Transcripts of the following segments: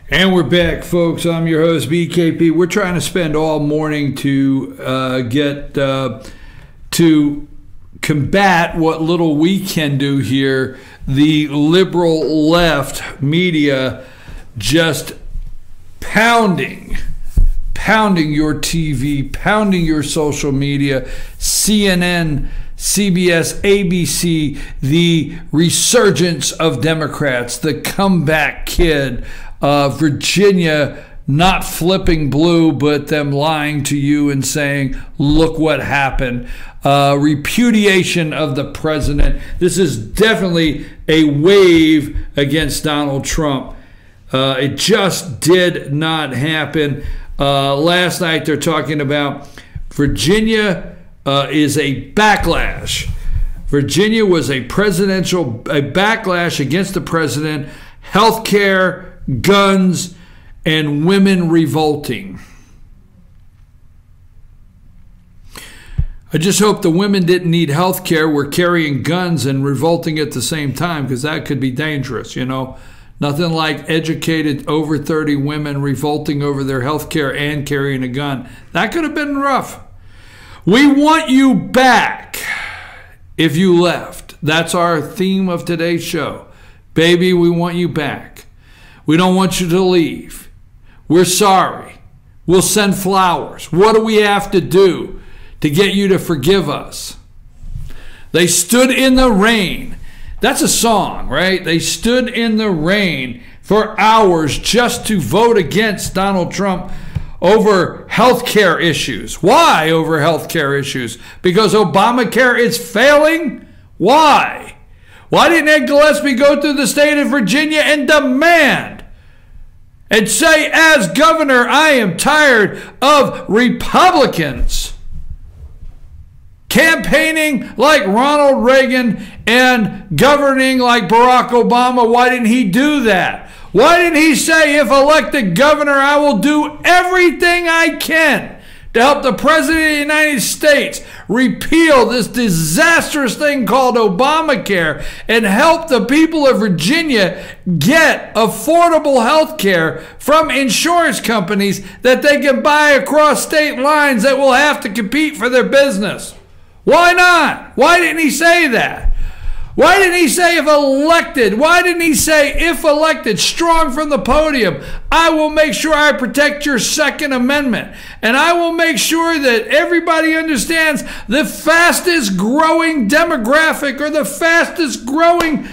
And we're back, folks. I'm your host, BKP. We're trying to spend all morning to to combat what little we can do here. The liberal left media just pounding your TV, pounding your social media, CNN, CBS, ABC, the resurgence of Democrats, the comeback kid, Virginia not flipping blue, but them lying to you and saying, look what happened. Repudiation of the president. This is definitely a wave against Donald Trump. It just did not happen. Last night they're talking about Virginia is a backlash. Virginia was a backlash against the president, healthcare, guns, and women revolting. I just hope the women didn't need health care, were carrying guns and revolting at the same time, because that could be dangerous, you know. Nothing like educated over 30 women revolting over their health care and carrying a gun. That could have been rough. We want you back if you left. That's our theme of today's show. Baby, we want you back. We don't want you to leave. We're sorry. We'll send flowers. What do we have to do to get you to forgive us? They stood in the rain. That's a song, right? They stood in the rain for hours just to vote against Donald Trump over health care issues. Why over health care issues? Because Obamacare is failing? Why? Why didn't Ed Gillespie go through the state of Virginia and demand and say, as governor, I am tired of Republicans campaigning like Ronald Reagan and governing like Barack Obama? Why didn't he do that? Why didn't he say, if elected governor, I will do everything I can to help the President of the United States repeal this disastrous thing called Obamacare and help the people of Virginia get affordable health care from insurance companies that they can buy across state lines that will have to compete for their business? Why not? Why didn't he say that? Why didn't he say if elected? Why didn't he say if elected, strong from the podium, I will make sure I protect your Second Amendment, and I will make sure that everybody understands the fastest growing demographic or the fastest growing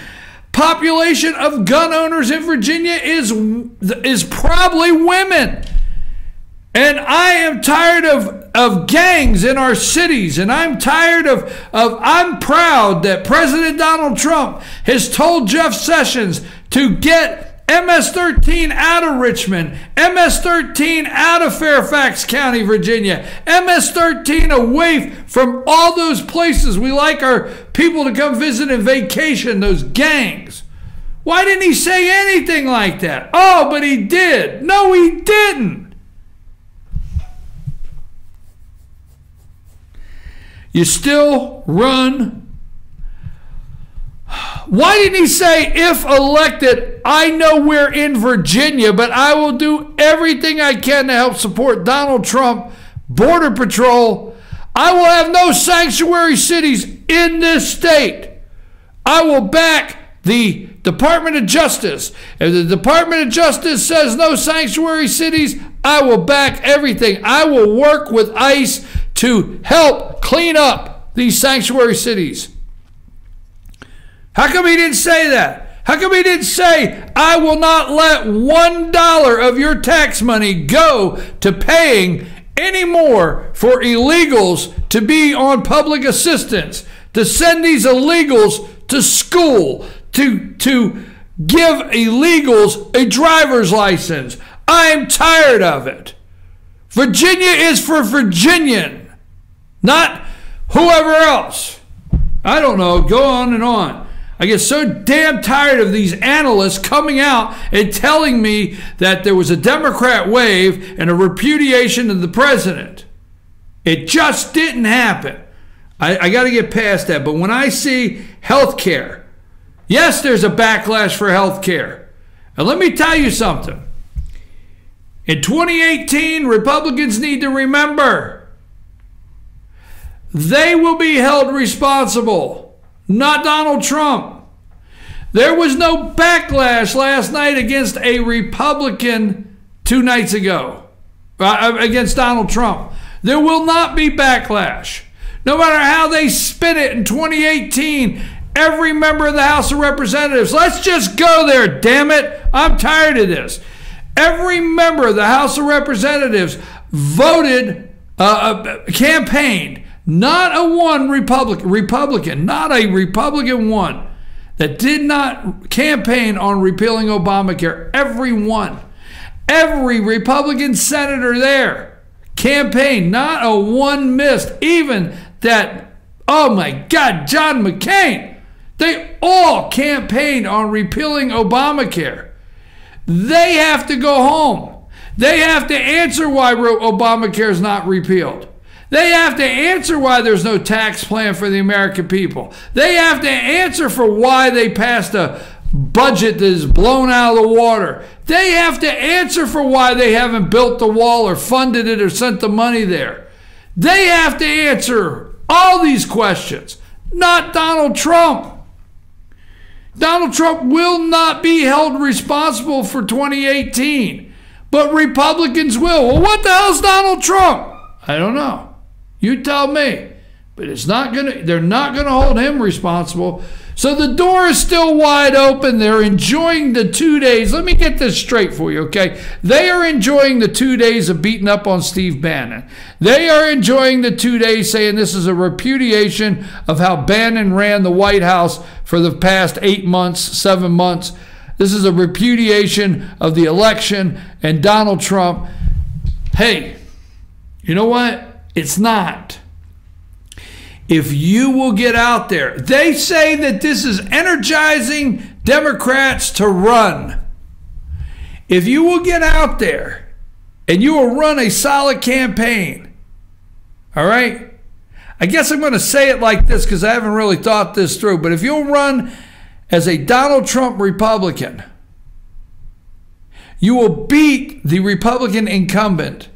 population of gun owners in Virginia is probably women. And I am tired of gangs in our cities, and I'm tired I'm proud that President Donald Trump has told Jeff Sessions to get MS-13 out of Richmond, MS-13 out of Fairfax County, Virginia, MS-13 away from all those places we like our people to come visit and vacation, those gangs. Why didn't he say anything like that? Oh, but he did. No, he didn't. You still run. Why didn't he say, if elected, I know we're in Virginia, but I will do everything I can to help support Donald Trump, Border Patrol. I will have no sanctuary cities in this state. I will back the Department of Justice. If the Department of Justice says no sanctuary cities, I will back everything. I will work with ICE to help clean up these sanctuary cities. How come he didn't say that? How come he didn't say, I will not let $1 of your tax money go to paying any more for illegals to be on public assistance, to send these illegals to school, to give illegals a driver's license? I am tired of it. Virginia is for Virginian, not whoever else. I don't know, go on and on. I get so damn tired of these analysts coming out and telling me that there was a Democrat wave and a repudiation of the president. It just didn't happen. I got to get past that. But when I see health care, yes, there's a backlash for health care. And let me tell you something. In 2018, Republicans need to remember, they will be held responsible, not Donald Trump. There was no backlash last night against a Republican 2 nights ago, against Donald Trump. There will not be backlash. No matter how they spin it in 2018, every member of the House of Representatives, let's just go there, damn it. I'm tired of this. Every member of the House of Representatives voted, campaigned, not a one Republican, not a Republican one that did not campaign on repealing Obamacare. Every one. Every Republican senator there campaigned, not a one missed. Even that, oh my God, John McCain. They all campaigned on repealing Obamacare. They have to go home. They have to answer why Obamacare is not repealed. They have to answer why there's no tax plan for the American people. They have to answer for why they passed a budget that is blown out of the water. They have to answer for why they haven't built the wall or funded it or sent the money there. They have to answer all these questions, not Donald Trump. Donald Trump will not be held responsible for 2018, but Republicans will. Well, what the hell's Donald Trump? I don't know. You tell me. But it's not gonna. They're not going to hold him responsible. So the door is still wide open. They're enjoying the 2 days. Let me get this straight for you, okay? They are enjoying the 2 days of beating up on Steve Bannon. They are enjoying the 2 days saying this is a repudiation of how Bannon ran the White House for the past 8 months, 7 months. This is a repudiation of the election and Donald Trump. Hey, you know what? It's not. If you will get out there, they say that this is energizing Democrats to run. If you will get out there and you will run a solid campaign, all right? I guess I'm going to say it like this because I haven't really thought this through, but if you'll run as a Donald Trump Republican, you will beat the Republican incumbent,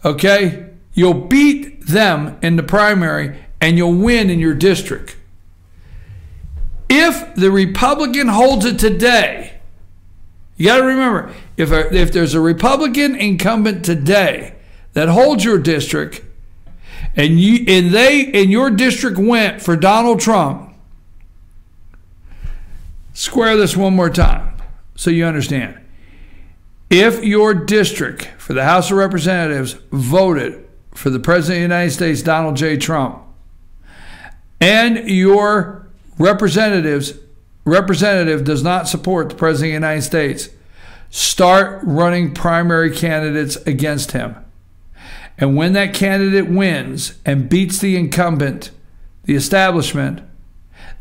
okay? You'll beat them in the primary and you'll win in your district. If the Republican holds it today, you got to remember, if there's a Republican incumbent today that holds your district and your district went for Donald Trump, square this one more time so you understand. If your district for the House of Representatives voted for the President of the United States, Donald J. Trump, and your representative does not support the President of the United States, start running primary candidates against him. And when that candidate wins and beats the incumbent, the establishment,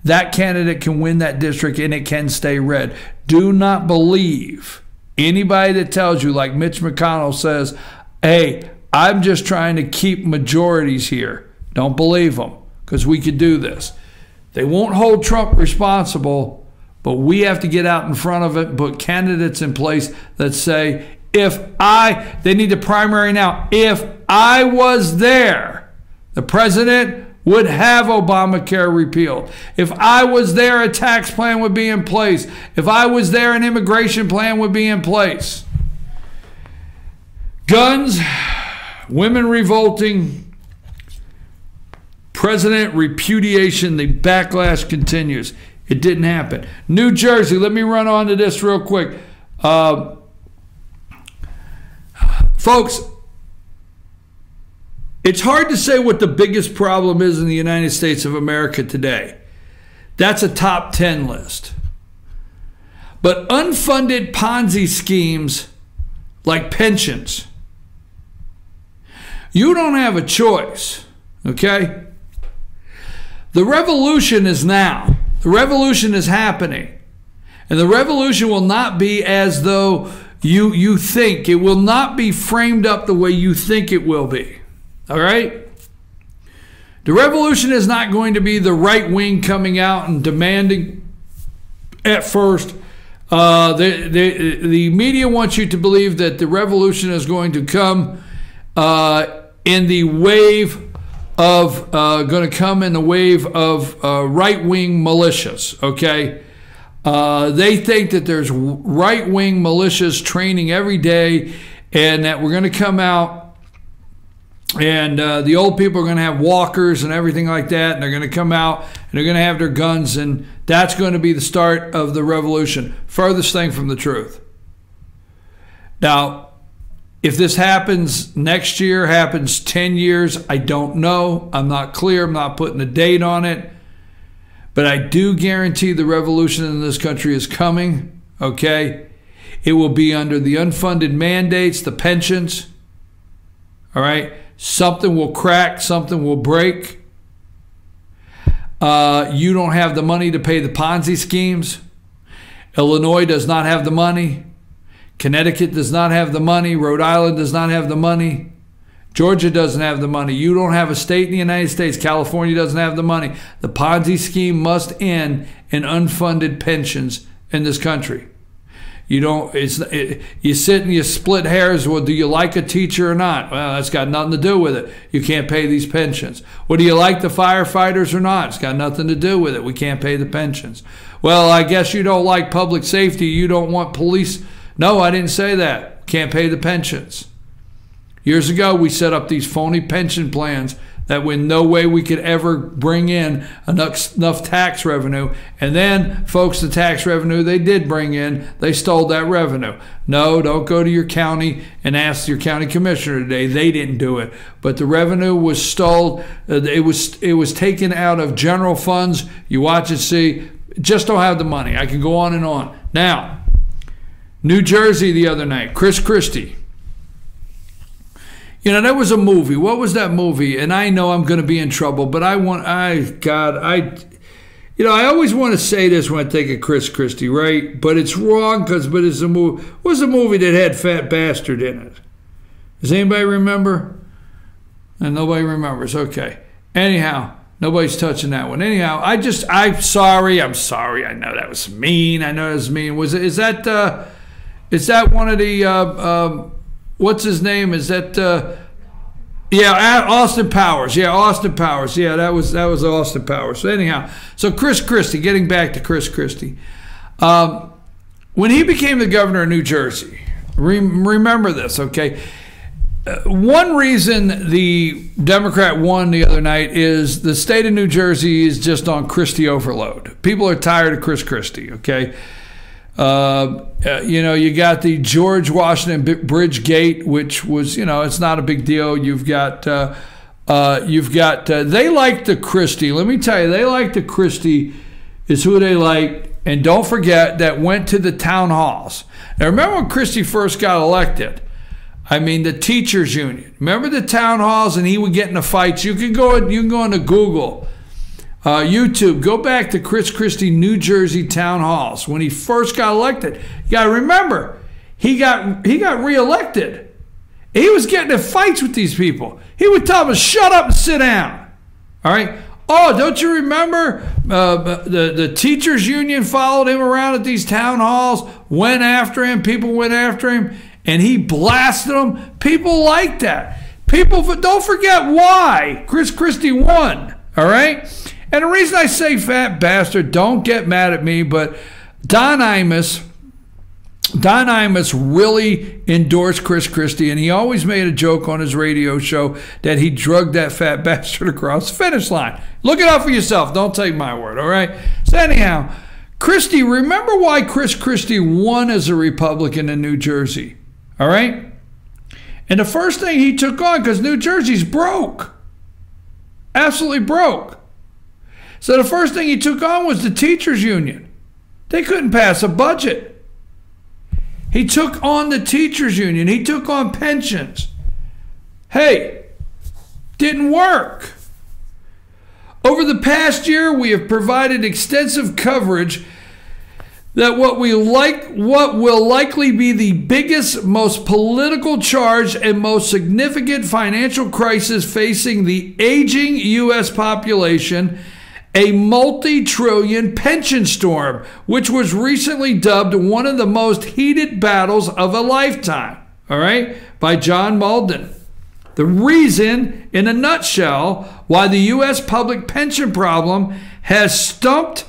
that candidate can win that district and it can stay red. Do not believe anybody that tells you, like Mitch McConnell says, hey, I'm just trying to keep majorities here. Don't believe them, because we could do this. They won't hold Trump responsible, but we have to get out in front of it, put candidates in place that say, they need the primary now. If I was there, the president would have Obamacare repealed. If I was there, a tax plan would be in place. If I was there, an immigration plan would be in place. Guns, women revolting, president repudiation, the backlash continues. It didn't happen. New Jersey, let me run on to this real quick. Folks, it's hard to say what the biggest problem is in the United States of America today. That's a top 10 list. But unfunded Ponzi schemes like pensions, you don't have a choice, okay? The revolution is now. The revolution is happening. And the revolution will not be as though you think. It will not be framed up the way you think it will be, all right? The revolution is not going to be the right wing coming out and demanding at first The media wants you to believe that the revolution is going to come in the wave of right-wing militias. Okay, they think that there's right-wing militias training every day, and that we're going to come out. And the old people are going to have walkers and everything like that, and they're going to come out and they're going to have their guns, and that's going to be the start of the revolution. Furthest thing from the truth. Now, if this happens next year, happens 10 years, I don't know. I'm not clear. I'm not putting a date on it. But I do guarantee the revolution in this country is coming, okay? It will be under the unfunded mandates, the pensions, all right? Something will crack, something will break. You don't have the money to pay the Ponzi schemes. Illinois does not have the money. Connecticut does not have the money. Rhode Island does not have the money. Georgia doesn't have the money. You don't have a state in the United States. California doesn't have the money. The Ponzi scheme must end in unfunded pensions in this country. You don't. You sit and you split hairs. Well, do you like a teacher or not? Well, that's got nothing to do with it. You can't pay these pensions. Well, do you like the firefighters or not? It's got nothing to do with it. We can't pay the pensions. Well, I guess you don't like public safety. You don't want police. No, I didn't say that. Can't pay the pensions. Years ago, we set up these phony pension plans that in no way we could ever bring in enough tax revenue. And then, folks, the tax revenue they did bring in, they stole that revenue. No, don't go to your county and ask your county commissioner today. They didn't do it. But the revenue was stole. It was taken out of general funds. You watch and see. Just don't have the money. I can go on and on. Now, New Jersey the other night, Christie. You know, there was a movie. What was that movie? And I know I'm going to be in trouble, but I always want to say this when I think of Christie, right? But it's wrong but it's a movie. What was a movie that had Fat Bastard in it? Does anybody remember? And nobody remembers. Okay. Anyhow, nobody's touching that one. Anyhow, I'm sorry. I know that was mean. Is that one of the what's his name? Is that Austin Powers? Yeah, Austin Powers. Yeah, that was Austin Powers. So anyhow, so Christie, getting back to Christie. When he became the governor of New Jersey, remember this, okay? One reason the Democrat won the other night is the state of New Jersey is just on Christie overload. People are tired of Christie, okay? You got the George Washington Bridge Gate, which was, it's not a big deal. They like the Christie. Let me tell you, they like the Christie is who they like. And don't forget that went to the town halls. Now, remember when Christie first got elected? I mean, the teachers union. Remember the town halls, and he would get into fights. You can go into Google. YouTube, go back to Christie, New Jersey town halls when he first got elected. You got to remember, he got reelected. He was getting in fights with these people. He would tell them, "Shut up and sit down." All right. Oh, don't you remember the teachers union followed him around at these town halls, went after him. People went after him, and he blasted them. People like that. People don't forget why Christie won. All right. And the reason I say fat bastard, don't get mad at me, but Don Imus really endorsed Christie, and he always made a joke on his radio show that he drugged that fat bastard across the finish line. Look it up for yourself. Don't take my word, all right? So anyhow, Christie, remember why Christie won as a Republican in New Jersey, all right? And the first thing he took on, because New Jersey's broke, absolutely broke. So the first thing he took on was the teachers union. They couldn't pass a budget. He took on the teachers union. He took on pensions. Hey, didn't work. Over the past year, we have provided extensive coverage that what will likely be the biggest, most political charge and most significant financial crisis facing the aging U.S. population a multi-trillion pension storm, which was recently dubbed one of the most heated battles of a lifetime, all right, by John Malden. The reason, in a nutshell, why the U.S. public pension problem has stumped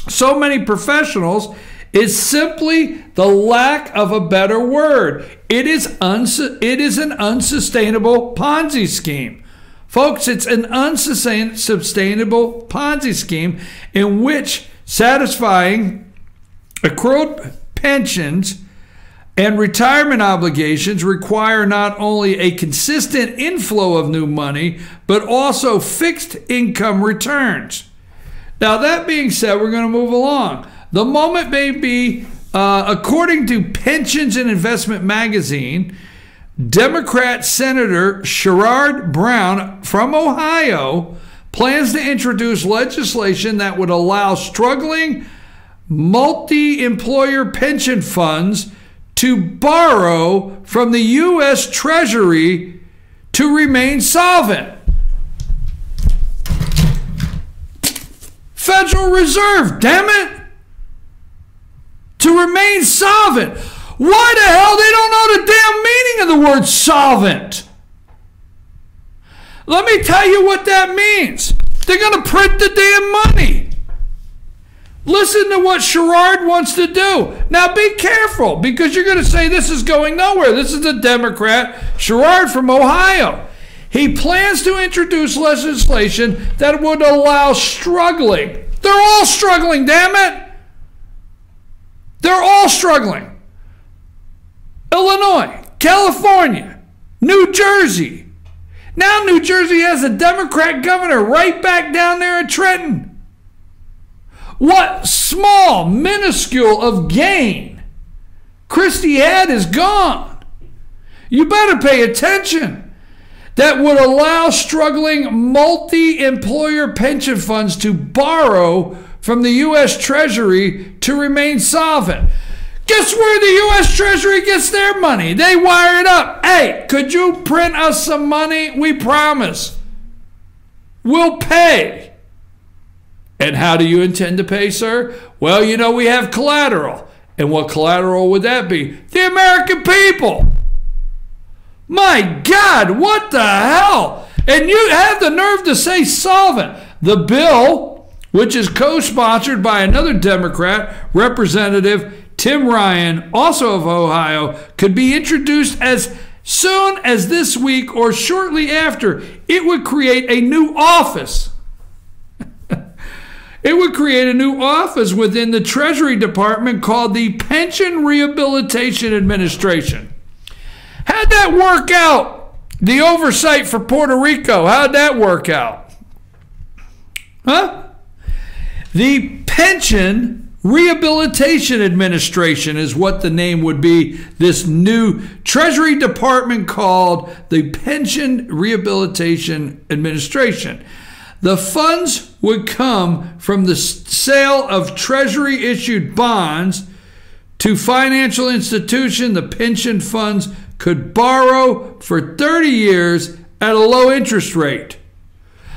so many professionals is simply the lack of a better word. It is an unsustainable Ponzi scheme. Folks, it's an unsustainable Ponzi scheme in which satisfying accrued pensions and retirement obligations require not only a consistent inflow of new money, but also fixed income returns. Now, that being said, we're going to move along. The moment may be, according to Pensions and Investment Magazine, Democrat Senator Sherrod Brown from Ohio plans to introduce legislation that would allow struggling multi-employer pension funds to borrow from the U.S. Treasury to remain solvent. Federal Reserve, damn it! To remain solvent. Why the hell they don't know the damn meaning of the word solvent? Let me tell you what that means. They're going to print the damn money. Listen to what Sherrod wants to do. Now be careful, because you're going to say this is going nowhere. This is a Democrat, Sherrod from Ohio. He plans to introduce legislation that would allow struggling. They're all struggling, damn it. They're all struggling. Illinois, California, New Jersey. Now New Jersey has a Democrat governor right back down there in Trenton. What small, minuscule of gain Christie had is gone. You better pay attention. That would allow struggling multi-employer pension funds to borrow from the U.S. Treasury to remain solvent. Guess where the U.S. Treasury gets their money? They wire it up. Hey, could you print us some money? We promise. We'll pay. And how do you intend to pay, sir? Well, you know, we have collateral. And what collateral would that be? The American people. My God, what the hell? And you have the nerve to say solvent. The bill, which is co-sponsored by another Democrat, Representative Tim Ryan, also of Ohio, could be introduced as soon as this week or shortly after. It would create a new office. It would create a new office within the Treasury Department called the Pension Rehabilitation Administration. How'd that work out? The oversight for Puerto Rico, how'd that work out? Huh? The Pension Rehabilitation Administration is what the name would be. This new Treasury Department called the Pension Rehabilitation Administration. The funds would come from the sale of Treasury-issued bonds to financial institutions. The pension funds could borrow for 30 years at a low interest rate.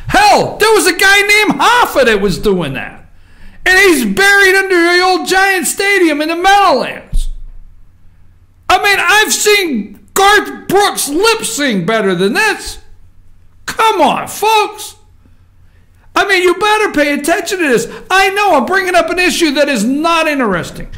Hell, there was a guy named Hoffa that was doing that. And he's buried under the old Giant Stadium in the Meadowlands. I mean, I've seen Garth Brooks lip sync better than this. Come on, folks. I mean, you better pay attention to this. I know I'm bringing up an issue that is not interesting.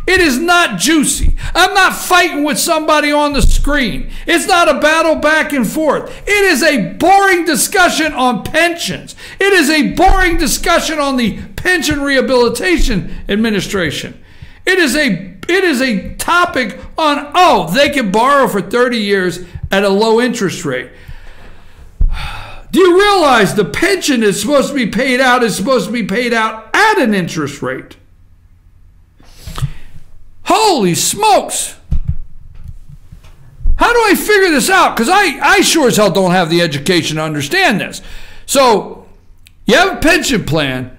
It is not juicy. I'm not fighting with somebody on the screen. It's not a battle back and forth. It is a boring discussion on pensions. It is a boring discussion on the Pension Rehabilitation Administration. It is a topic on, oh, they can borrow for 30 years at a low interest rate. Do you realize the pension is supposed to be paid out at an interest rate? Holy smokes. How do I figure this out? Because I sure as hell don't have the education to understand this. So you have a pension plan,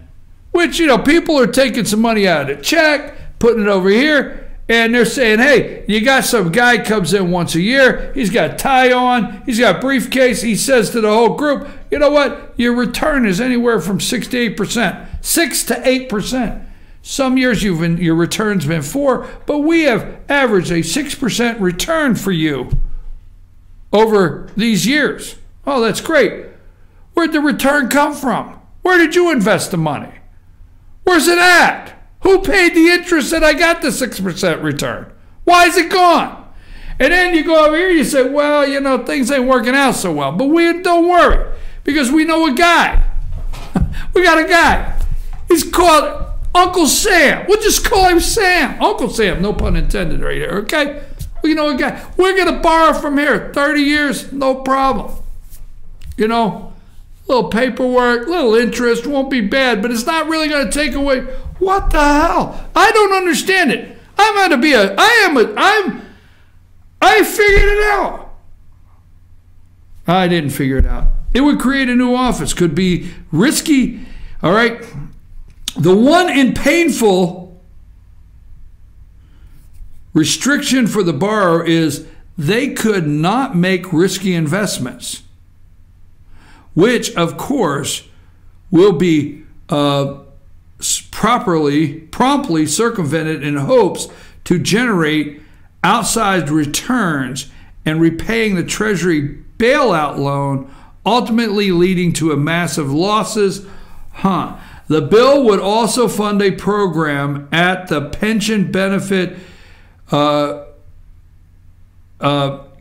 which, you know, people are taking some money out of the check, putting it over here, and they're saying, hey, you got some guy comes in once a year. He's got a tie on. He's got a briefcase. He says to the whole group, you know what? Your return is anywhere from 6 to 8%. 6 to 8%. Some years your return's been 4, but we have averaged a 6% return for you over these years. Oh, that's great. Where'd the return come from? Where did you invest the money? Where's it at? Who paid the interest that I got the 6% return? Why is it gone? And then you go over here, you say, well, you know, things ain't working out so well. But we don't worry, because we know a guy. We got a guy. He's called Uncle Sam. We'll just call him Sam. Uncle Sam, no pun intended right here, okay? We know a guy. We're going to borrow from here 30 years, no problem. You know, little paperwork, little interest, won't be bad, but it's not really going to take away. What the hell? I don't understand it. I figured it out. I didn't figure it out. It would create a new office. Could be risky. All right. The one in painful restriction for the borrower is they could not make risky investments, which, of course, will be promptly circumvented in hopes to generate outsized returns and repaying the Treasury bailout loan, ultimately leading to a massive losses. The bill would also fund a program at the Pension Benefit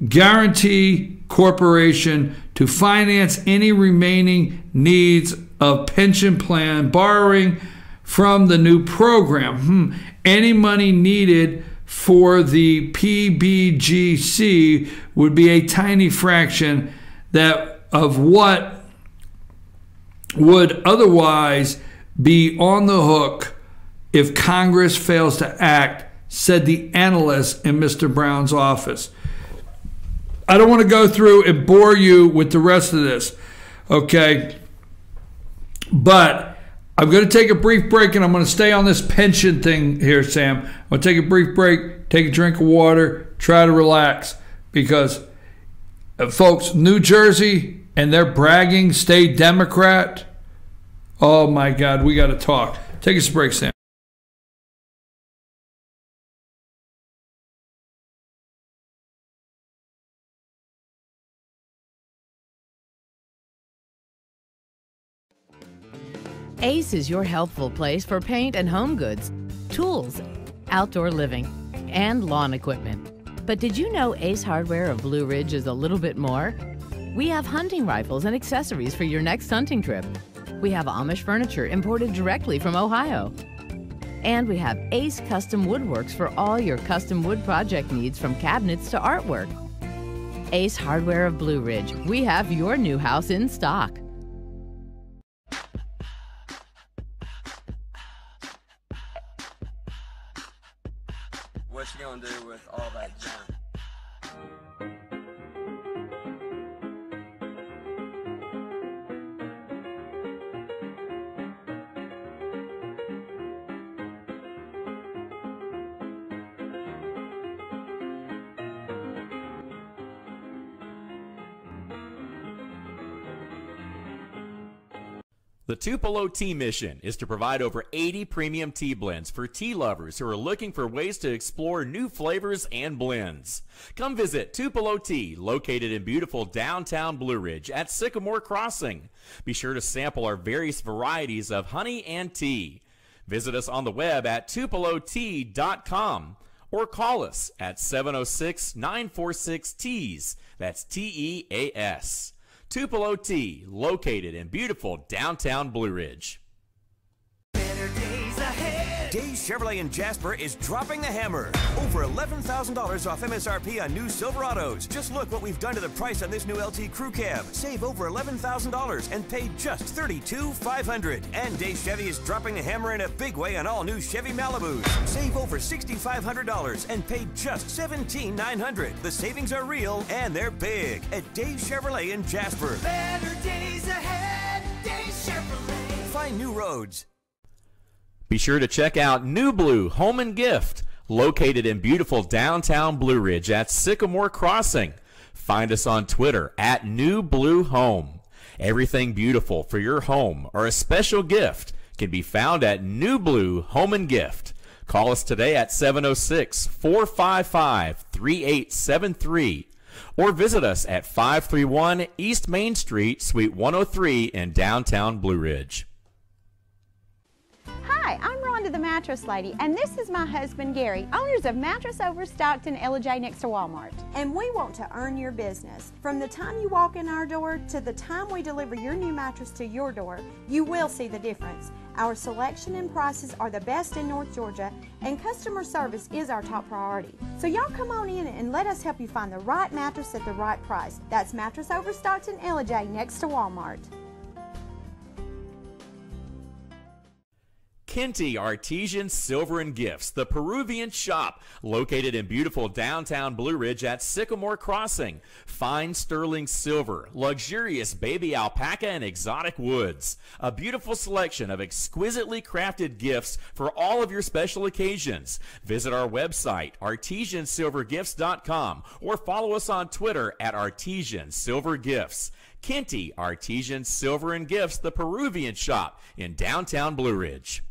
Guarantee Corporation to finance any remaining needs of pension plan borrowing from the new program. Any money needed for the PBGC would be a tiny fraction of what would otherwise be on the hook if Congress fails to act, said the analyst in Mr. Brown's office. I don't want to go through and bore you with the rest of this, okay? But I'm going to take a brief break, and I'm going to stay on this pension thing here, Sam. I'm going to take a brief break, take a drink of water, try to relax, because, folks, New Jersey and their bragging state Democrat, oh, my God, we got to talk. Take us a break, Sam. Ace is your helpful place for paint and home goods, tools, outdoor living, and lawn equipment. But did you know Ace Hardware of Blue Ridge is a little bit more? We have hunting rifles and accessories for your next hunting trip. We have Amish furniture imported directly from Ohio. And we have Ace Custom Woodworks for all your custom wood project needs, from cabinets to artwork. Ace Hardware of Blue Ridge, we have your new house in stock. What you gonna do with all that junk? The Tupelo Tea mission is to provide over 80 premium tea blends for tea lovers who are looking for ways to explore new flavors and blends. Come visit Tupelo Tea, located in beautiful downtown Blue Ridge at Sycamore Crossing. Be sure to sample our various varieties of honey and tea. Visit us on the web at tupelotea.com or call us at 706-946-TEAS. That's TEAS. Tupelo Tea, located in beautiful downtown Blue Ridge. Better days ahead. Days Chevrolet in Jasper is dropping the hammer. Over $11,000 off MSRP on new Silverados. Just look what we've done to the price on this new LT Crew Cab. Save over $11,000 and pay just $32,500. And Days Chevy is dropping the hammer in a big way on all new Chevy Malibus. Save over $6,500 and pay just $17,900. The savings are real and they're big at Days Chevrolet in Jasper. Better days ahead, Days Chevrolet. Find new roads. Be sure to check out New Blue Home and Gift, located in beautiful downtown Blue Ridge at Sycamore Crossing. Find us on Twitter at New Blue Home. Everything beautiful for your home or a special gift can be found at New Blue Home and Gift. Call us today at 706-455-3873 or visit us at 531 East Main Street, Suite 103 in downtown Blue Ridge. Hi, I'm Rhonda the Mattress Lady, and this is my husband Gary, owners of Mattress Overstocked in LJ next to Walmart. And we want to earn your business. From the time you walk in our door to the time we deliver your new mattress to your door, you will see the difference. Our selection and prices are the best in North Georgia, and customer service is our top priority. So y'all come on in and let us help you find the right mattress at the right price. That's Mattress Overstocked in LJ next to Walmart. Kenty Artesian Silver and Gifts, the Peruvian shop, located in beautiful downtown Blue Ridge at Sycamore Crossing. Fine sterling silver, luxurious baby alpaca and exotic woods. A beautiful selection of exquisitely crafted gifts for all of your special occasions. Visit our website, artesiansilvergifts.com, or follow us on Twitter at Artesian Silver Gifts. Kenty Artesian Silver and Gifts, the Peruvian shop in downtown Blue Ridge.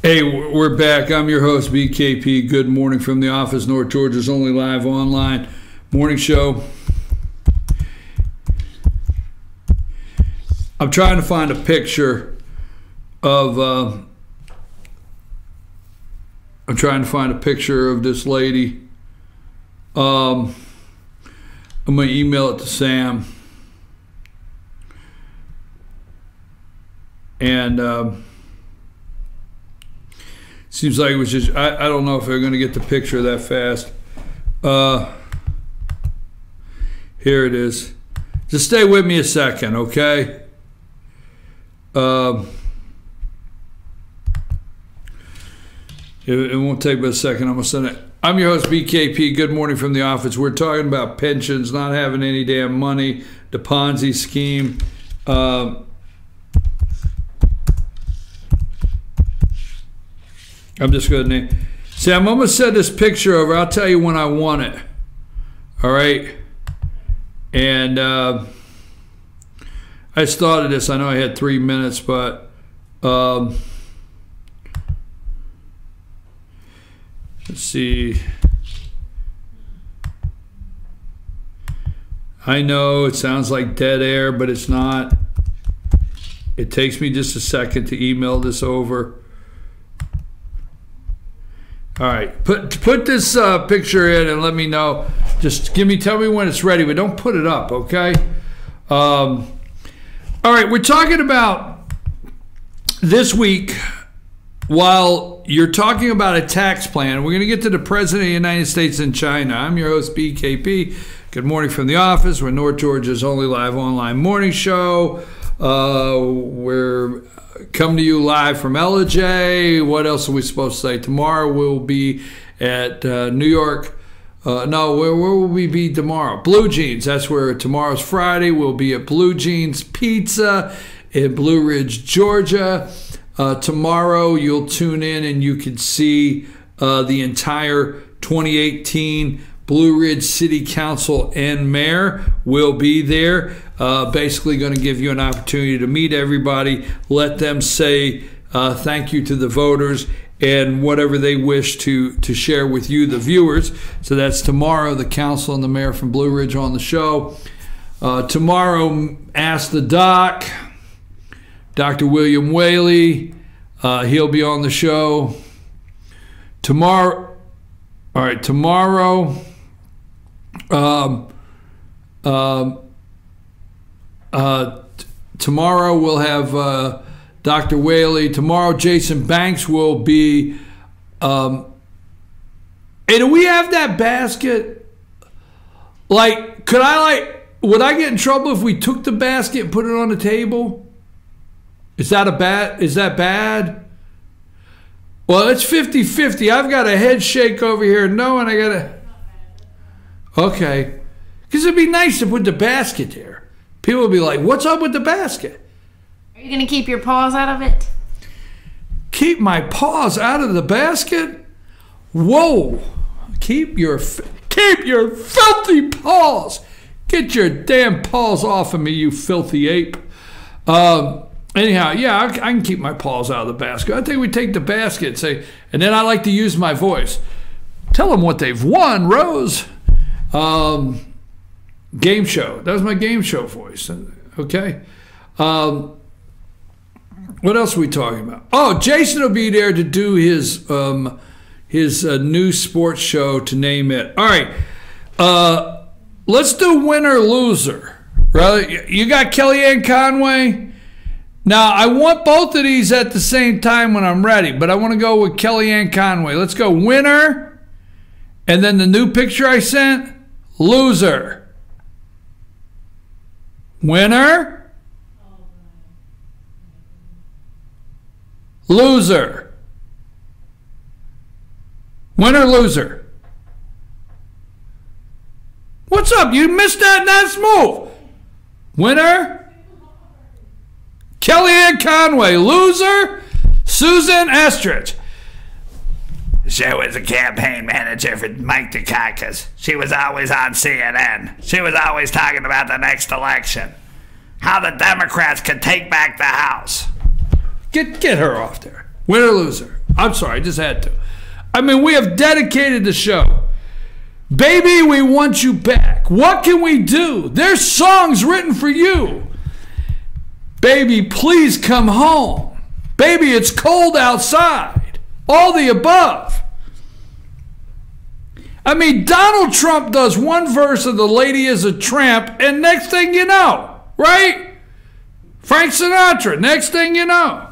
Hey, we're back. I'm your host, BKP. Good morning from the office, North Georgia's only live online morning show. I'm trying to find a picture of this lady. I'm going to email it to Sam. And seems like it was just, I don't know if they're going to get the picture that fast. Here it is. Just stay with me a second, okay? It won't take but a second. I'm going to send it. I'm your host, BKP. Good morning from the office. We're talking about pensions, not having any damn money, the Ponzi scheme. I'm just going to name. Sam, I'm going to send this picture over. I'll tell you when I want it. All right? And I just thought of this. I know I had 3 minutes, but let's see. I know it sounds like dead air, but it's not. It takes me just a second to email this over. All right, put this picture in and let me know. Just tell me when it's ready, but don't put it up, okay? All right, we're talking about this week. While you're talking about a tax plan, we're going to get to the President of the United States and China. I'm your host, BKP. Good morning from the office. We're North Georgia's only live online morning show. We're coming to you live from LJ. What else are we supposed to say? Tomorrow we'll be at New York. Where will we be tomorrow? Blue Jeans. That's where tomorrow's Friday. We'll be at Blue Jeans Pizza in Blue Ridge, Georgia. Tomorrow you'll tune in and you can see the entire 2018 Blue Ridge City Council and Mayor will be there. Basically going to give you an opportunity to meet everybody, let them say thank you to the voters and whatever they wish to share with you, the viewers. So that's tomorrow. The council and the mayor from Blue Ridge on the show. Tomorrow, Ask the Doc, Dr. William Whaley. He'll be on the show. Tomorrow, all right, tomorrow, tomorrow we'll have Dr. Whaley. Tomorrow, Jason Banks will be. Hey, do we have that basket? Like, would I get in trouble if we took the basket and put it on the table? Is that bad? Well, it's 50-50. I've got a head shake over here knowing I got to. Okay. Because it'd be nice to put the basket there. People would be like, what's up with the basket? Are you going to keep your paws out of it? Keep my paws out of the basket? Whoa. Keep your filthy paws. Get your damn paws off of me, you filthy ape. Anyhow, yeah, I can keep my paws out of the basket. I think we take the basket and say, and then I like to use my voice. Tell them what they've won, Rose. Game show. That was my game show voice. Okay. What else are we talking about? Oh, Jason will be there to do his new sports show, to name it. All right. Let's do winner loser. Right? You got Kellyanne Conway. Now, I want both of these at the same time when I'm ready, but I want to go with Kellyanne Conway. Let's go winner, and then the new picture I sent, loser. Winner, loser. Winner, loser. What's up? You missed that nice move. Winner, Kellyanne Conway. Loser, Susan Estrich. She was a campaign manager for Mike Dukakis. She was always on CNN. She was always talking about the next election. How the Democrats could take back the House. Get her off there. Winner, loser. I'm sorry, I just had to. I mean, we have dedicated the show. Baby, we want you back. What can we do? There's songs written for you. Baby, please come home. Baby, it's cold outside. All the above. I mean, Donald Trump does one verse of The Lady is a Tramp, and next thing you know, right? Frank Sinatra, next thing you know.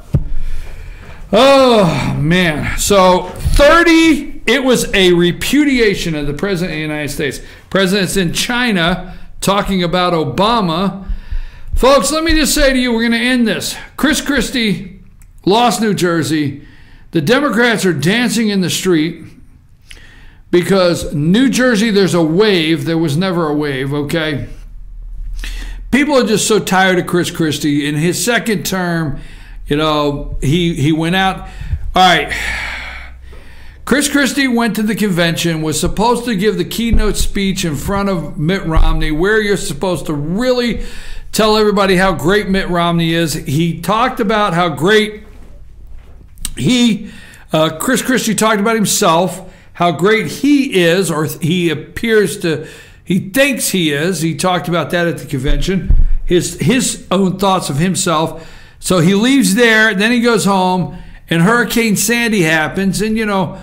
Oh, man. So, 30, it was a repudiation of the President of the United States. President's in China talking about Obama. Folks, let me just say to you, we're going to end this. Christie lost New Jersey. The Democrats are dancing in the street because New Jersey, there's a wave. There was never a wave, okay? People are just so tired of Chris Christie. In his second term, you know, he went out. All right. Chris Christie went to the convention, was supposed to give the keynote speech in front of Mitt Romney, where you're supposed to really tell everybody how great Mitt Romney is. He talked about how great Chris Christie talked about himself, how great he is, or he thinks he is. He talked about that at the convention, his own thoughts of himself. So he leaves there, then he goes home, and Hurricane Sandy happens, and, you know,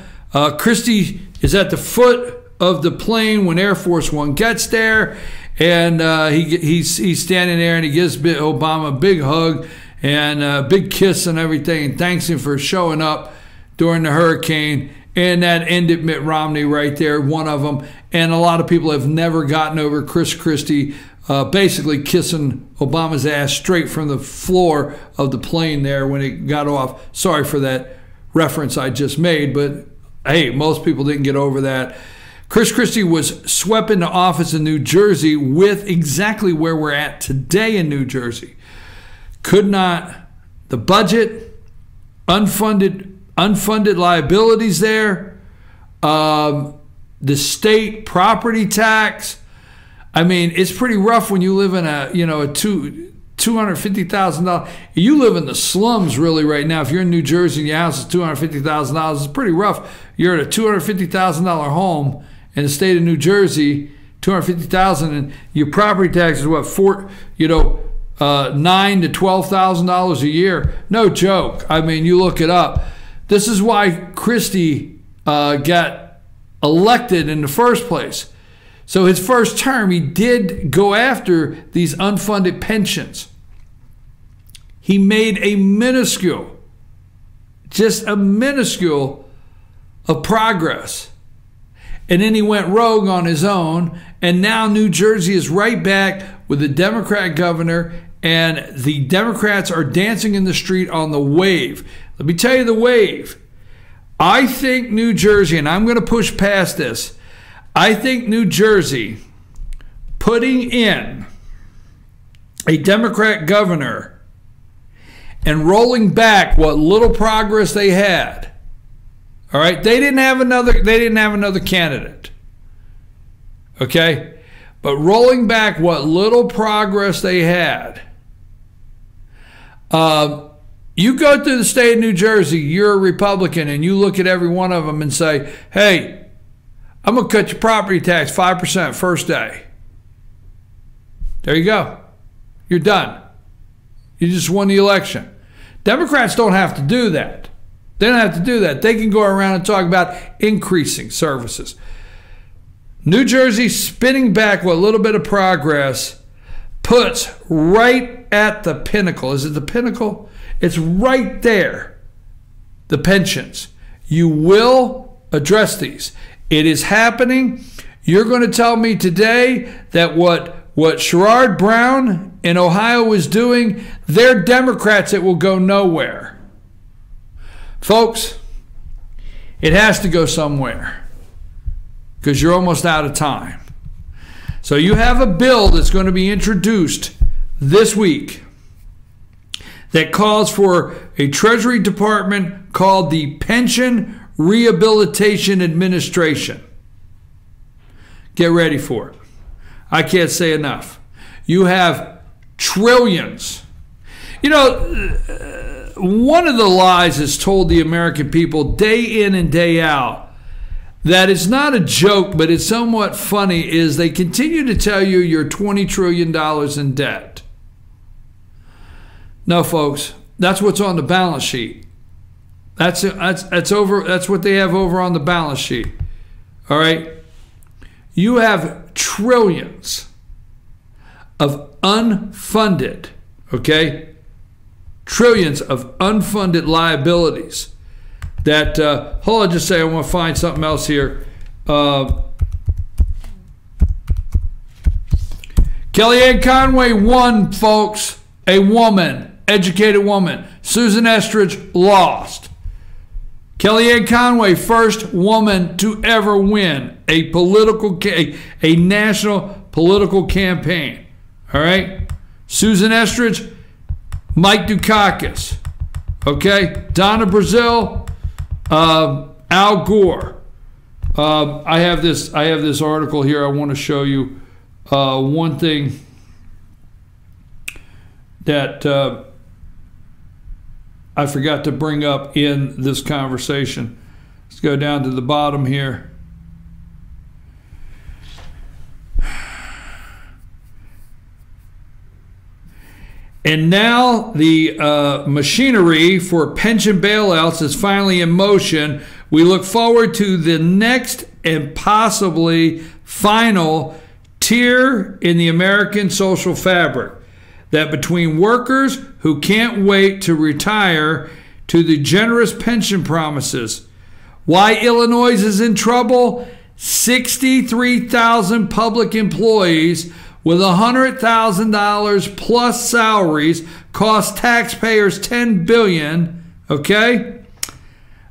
Christie is at the foot of the plane when Air Force One gets there, and he's standing there, and he gives Obama a big hug and a big kiss and everything, and thanks him for showing up during the hurricane. And that ended Mitt Romney right there, one of them. And a lot of people have never gotten over Chris Christie basically kissing Obama's ass straight from the floor of the plane there when it got off. Sorry for that reference I just made, but hey, most people didn't get over that. Chris Christie was swept into office in New Jersey with exactly where we're at today in New Jersey. The budget, unfunded liabilities there, the state property tax. I mean, it's pretty rough when you live in a $250,000. You live in the slums really right now. If you're in New Jersey and your house is $250,000, it's pretty rough. You're at a $250,000 home in the state of New Jersey, $250,000, and your property tax is what, $9,000 to $12,000 a year. No joke. I mean, you look it up. This is why Christie got elected in the first place. So his first term, he did go after these unfunded pensions. He made a minuscule, just a minuscule of progress. And then he went rogue on his own. And now New Jersey is right back with the Democrat governor, and the Democrats are dancing in the street on the wave. Let me tell you the wave. I think New Jersey, and I'm going to push past this, I think New Jersey putting in a Democrat governor and rolling back what little progress they had. All right, they didn't have another candidate. Okay? But rolling back what little progress they had. You go through the state of New Jersey, you're a Republican, and you look at every one of them and say, hey, I'm going to cut your property tax 5% first day. There you go. You're done. You just won the election. Democrats don't have to do that. They don't have to do that. They can go around and talk about increasing services. New Jersey spinning back what little bit of progress puts right at the pinnacle. Is it the pinnacle? It's right there. The pensions. You will address these. It is happening. You're going to tell me today that what Sherrod Brown in Ohio is doing, they're Democrats that will go nowhere. Folks, it has to go somewhere because you're almost out of time. So you have a bill that's going to be introduced this week that calls for a Treasury Department called the Pension Rehabilitation Administration. Get ready for it. I can't say enough. You have trillions. You know, one of the lies is told the American people day in and day out that it's not a joke, but it's somewhat funny, is they continue to tell you you're $20 trillion in debt. No, folks, that's what's on the balance sheet. That's what they have over on the balance sheet. All right? You have trillions of unfunded, okay? Trillions of unfunded liabilities that, hold on just a second, I want to find something else here. Kellyanne Conway won, folks. A woman, educated woman. Susan Estridge lost. Kellyanne Conway, first woman to ever win a national political campaign. All right? Susan Estridge, Mike Dukakis. Okay? Donna Brazile, Al Gore. I have this article here. I want to show you one thing that I forgot to bring up in this conversation. Let's go down to the bottom here. And now the machinery for pension bailouts is finally in motion. We look forward to the next and possibly final tier in the American social fabric. That between workers who can't wait to retire to the generous pension promises. Why Illinois is in trouble? 63,000 public employees with $100,000 plus salaries cost taxpayers $10 billion, okay?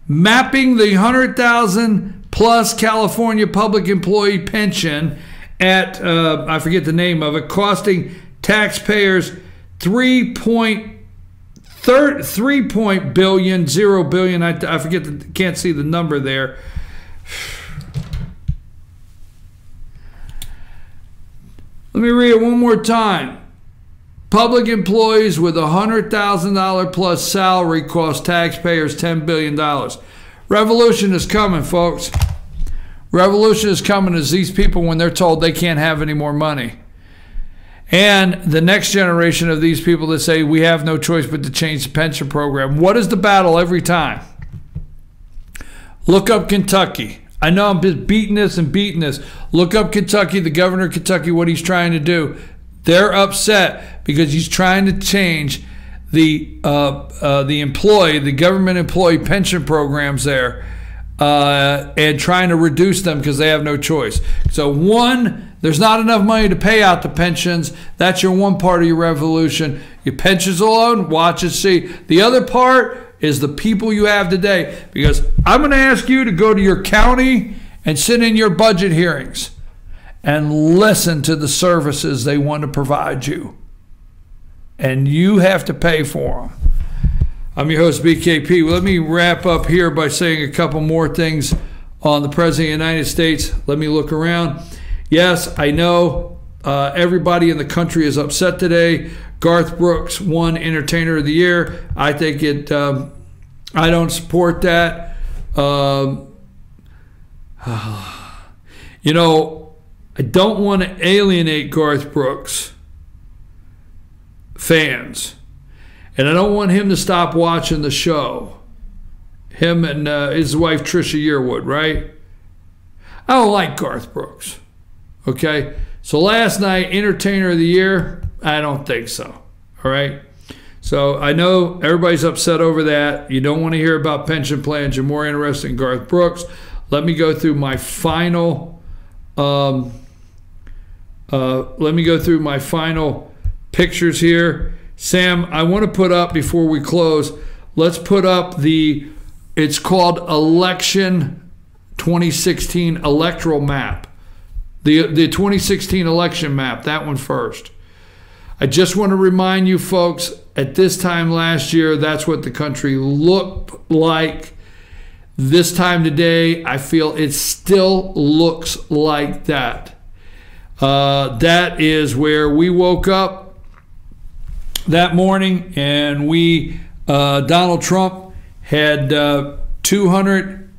Mapping the 100,000 plus California public employee pension at, I forget the name of it, costing taxpayers $3 billion, 0 billion. I forget, can't see the number there. Let me read it one more time. Public employees with $100,000 plus salary cost taxpayers $10 billion. Revolution is coming, folks. Revolution is coming as these people, when they're told they can't have any more money. And the next generation of these people that say we have no choice but to change the pension program. What is the battle every time? Look up Kentucky. I know I'm just beating this and beating this. Look up Kentucky, the governor of Kentucky, what he's trying to do. They're upset because he's trying to change the government employee pension programs there, and trying to reduce them because they have no choice. So one, there's not enough money to pay out the pensions. That's your one part of your revolution. Your pensions alone, watch and see. The other part is the people you have today, because I'm going to ask you to go to your county and sit in your budget hearings and listen to the services they want to provide you. And you have to pay for them. I'm your host, BKP. Let me wrap up here by saying a couple more things on the President of the United States. Let me look around. Yes, I know everybody in the country is upset today. Garth Brooks won Entertainer of the Year. I think it, I don't support that. You know, I don't want to alienate Garth Brooks fans. And I don't want him to stop watching the show. Him and his wife, Trisha Yearwood, right? I don't like Garth Brooks. Okay? So last night, Entertainer of the Year, I don't think so. All right? So I know everybody's upset over that. You don't want to hear about pension plans. You're more interested in Garth Brooks. Let me go through my final pictures here. Sam, I want to put up, before we close, let's put up it's called Election 2016 Electoral Map. The 2016 election map, that one first. I just want to remind you folks, at this time last year, that's what the country looked like. This time today, I feel it still looks like that. That is where we woke up that morning, and Donald Trump had 300,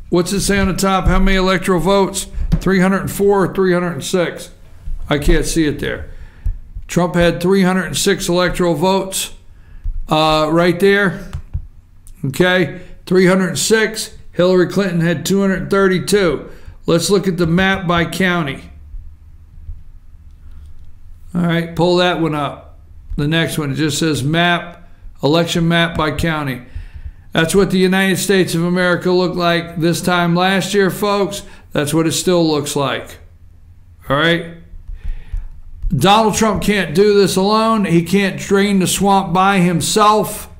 what's it say on the top? How many electoral votes? 304 or 306? I can't see it there. Trump had 306 electoral votes right there. Okay, 306. Hillary Clinton had 232. Let's look at the map by county. All right, pull that one up. The next one, it just says map, election map by county. That's what the United States of America looked like this time last year, folks. That's what it still looks like. All right? Donald Trump can't do this alone. He can't drain the swamp by himself.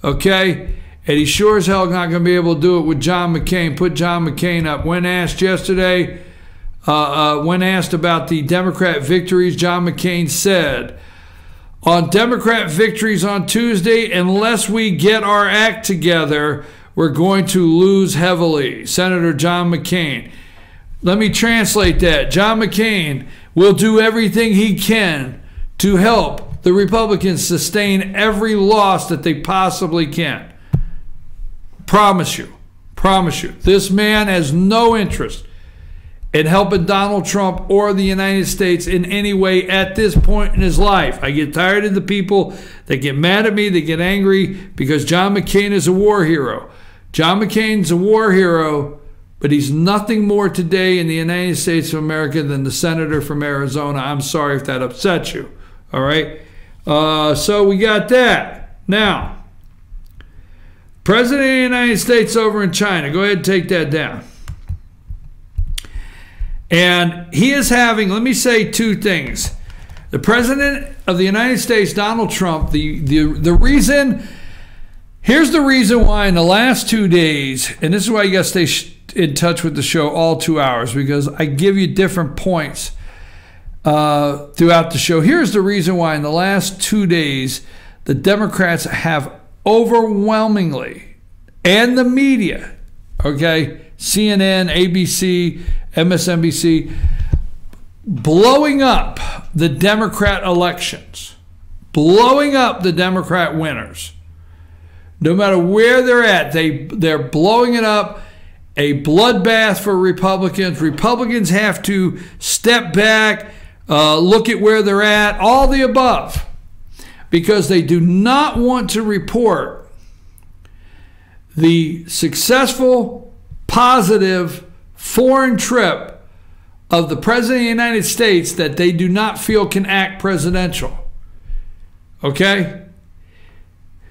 Okay? And he sure as hell not going to be able to do it with John McCain. Put John McCain up. When asked yesterday, when asked about the Democrat victories, John McCain said, on Democrat victories on Tuesday, unless we get our act together, we're going to lose heavily. Senator John McCain. Let me translate that. John McCain will do everything he can to help the Republicans sustain every loss that they possibly can. Promise you. Promise you. This man has no interest in helping Donald Trump or the United States in any way at this point in his life. I get tired of the people that get mad at me, that get angry because John McCain is a war hero. John McCain's a war hero, but he's nothing more today in the United States of America than the senator from Arizona. I'm sorry if that upsets you. All right? So we got that. Now, President of the United States over in China. Go ahead and take that down. And he is having, let me say two things. The President of the United States, Donald Trump, the reason, here's the reason why in the last 2 days, and this is why you got to stay in touch with the show all 2 hours, because I give you different points throughout the show. Here's the reason why in the last 2 days, the Democrats have overwhelmingly, and the media, okay, CNN, ABC, MSNBC, blowing up the Democrat elections, blowing up the Democrat winners. No matter where they're at, they're blowing it up. A bloodbath for Republicans. Republicans have to step back, look at where they're at, all the above, because they do not want to report the successful, positive foreign trip of the President of the United States that they do not feel can act presidential. Okay?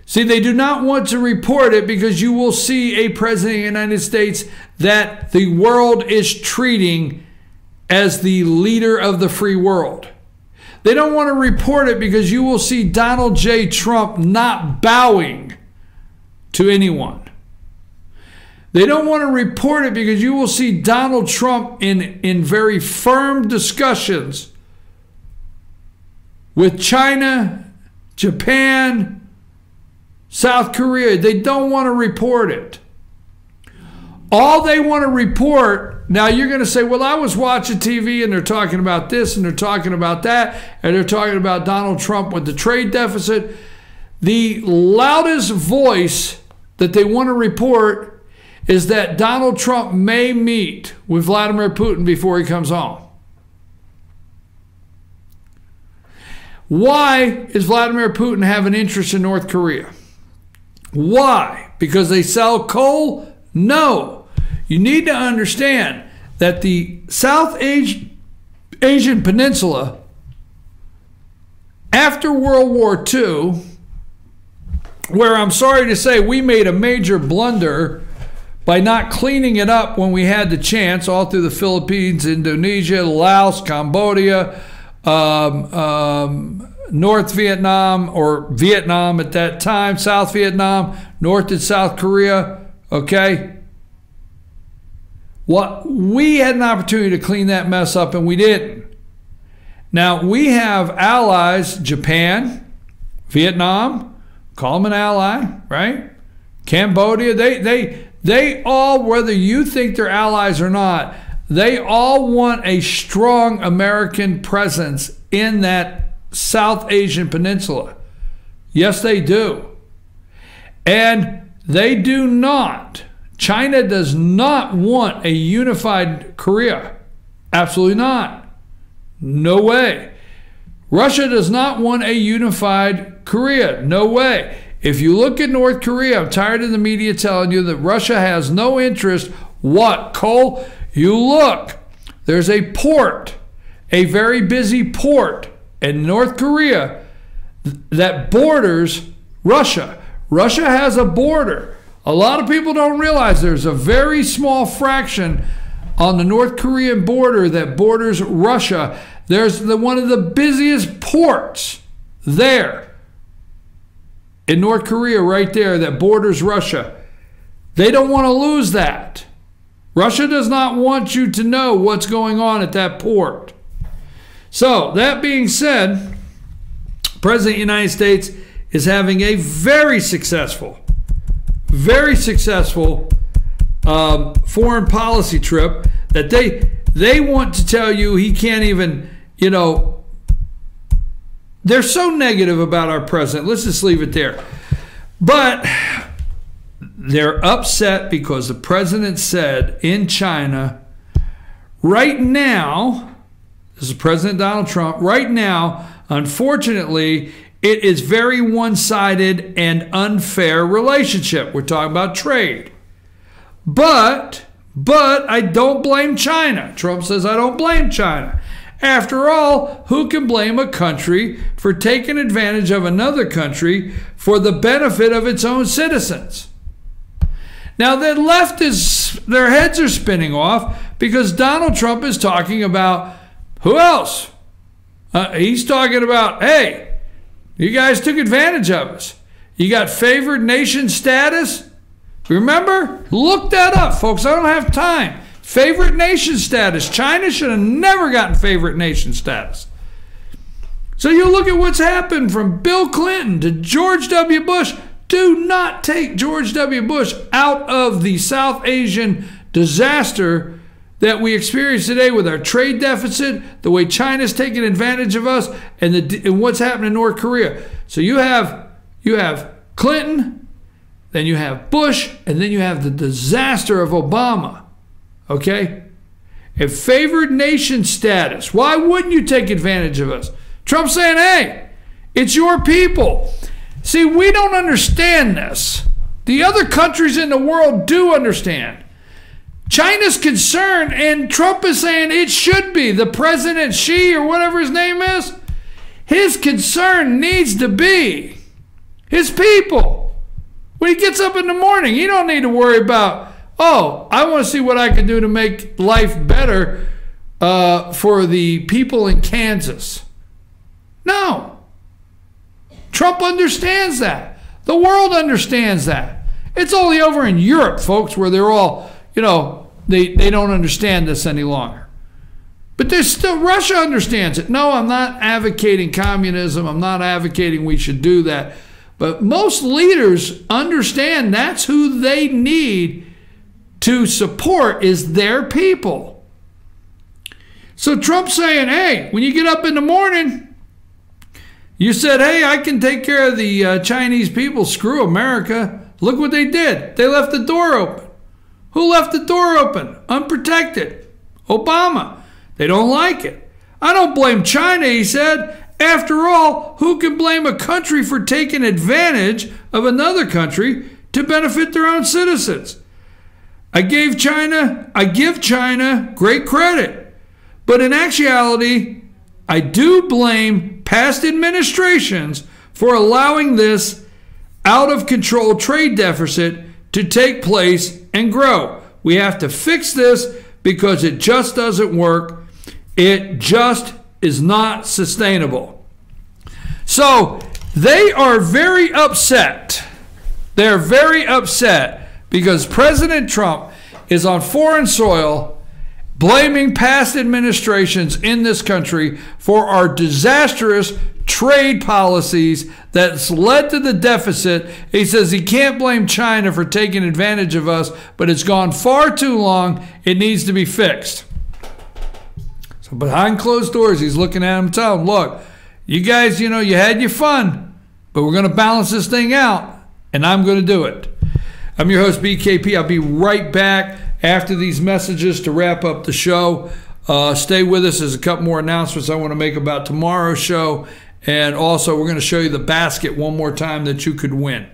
See, they do not want to report it because you will see a President of the United States that the world is treating as the leader of the free world. They don't want to report it because you will see Donald J. Trump not bowing to anyone. They don't want to report it because you will see Donald Trump in very firm discussions with China, Japan, South Korea. They don't want to report it. All they want to report, now you're going to say, well, I was watching TV and they're talking about this and they're talking about that and they're talking about Donald Trump with the trade deficit. The loudest voice that they want to report is that Donald Trump may meet with Vladimir Putin before he comes home. Why does Vladimir Putin have an interest in North Korea? Why? Because they sell coal? No. You need to understand that the South Asian Peninsula, after World War II, where I'm sorry to say we made a major blunder by not cleaning it up when we had the chance, all through the Philippines, Indonesia, Laos, Cambodia, North Vietnam, or Vietnam at that time, South Vietnam, North and South Korea, okay? We had an opportunity to clean that mess up and we didn't. Now, we have allies, Japan, Vietnam, call them an ally, right? Cambodia, they all, whether you think they're allies or not, they all want a strong American presence in that South Asian Peninsula. Yes, they do. And they do not. China does not want a unified Korea. Absolutely not. No way. Russia does not want a unified Korea. No way. If you look at North Korea, I'm tired of the media telling you that Russia has no interest. What? Coal? You look. There's a port, a very busy port in North Korea that borders Russia. Russia has a border. A lot of people don't realize there's a very small fraction on the North Korean border that borders Russia. There's one of the busiest ports there in North Korea right there that borders Russia. They don't want to lose that. Russia does not want you to know what's going on at that port. So, that being said, President of the United States is having a very successful foreign policy trip that they want to tell you he can't even, they're so negative about our president. Let's just leave it there. But they're upset because the president said in China, right now, this is President Donald Trump, right now, unfortunately, it is very one-sided and unfair relationship. We're talking about trade. But I don't blame China. Trump says, I don't blame China. After all, who can blame a country for taking advantage of another country for the benefit of its own citizens? Now, the left their heads are spinning off because Donald Trump is talking about, who else? He's talking about, hey, you guys took advantage of us. You got favored nation status. Remember? Look that up, folks. I don't have time. Favorite nation status. China should have never gotten favorite nation status. So you look at what's happened from Bill Clinton to George W. Bush. Do not take George W. Bush out of the South Asian disaster that we experience today with our trade deficit, the way China's taking advantage of us, and what's happening in North Korea. So you have Clinton, then you have Bush, and then you have the disaster of Obama. Okay? A favored nation status. Why wouldn't you take advantage of us? Trump's saying, hey, it's your people. See, we don't understand this. The other countries in the world do understand. China's concerned, and Trump is saying it should be. The President Xi, or whatever his name is, his concern needs to be his people. When he gets up in the morning, he don't need to worry about, oh, I want to see what I can do to make life better for the people in Kansas. No. Trump understands that. The world understands that. It's only over in Europe, folks, where they're all, they don't understand this any longer. But there's still, Russia understands it. No, I'm not advocating communism. I'm not advocating we should do that. But most leaders understand that's who they need to support is their people. So Trump's saying, hey, when you get up in the morning, you said, hey, I can take care of the Chinese people. Screw America. Look what they did. They left the door open. Who left the door open? Unprotected. Obama. They don't like it. I don't blame China, he said. After all, who can blame a country for taking advantage of another country to benefit their own citizens? I give China great credit. But in actuality, I do blame past administrations for allowing this out-of-control trade deficit to take place and grow. We have to fix this because it just doesn't work. It just is not sustainable. So they are very upset. They're very upset because President Trump is on foreign soil blaming past administrations in this country for our disastrous trade policies that's led to the deficit. He says he can't blame China for taking advantage of us, but it's gone far too long. It needs to be fixed. So behind closed doors, he's looking at them, telling them, look, you guys, you had your fun, but we're going to balance this thing out, and I'm going to do it. I'm your host, BKP. I'll be right back after these messages to wrap up the show. Stay with us. There's a couple more announcements I want to make about tomorrow's show. And also, we're going to show you the basket one more time that you could win.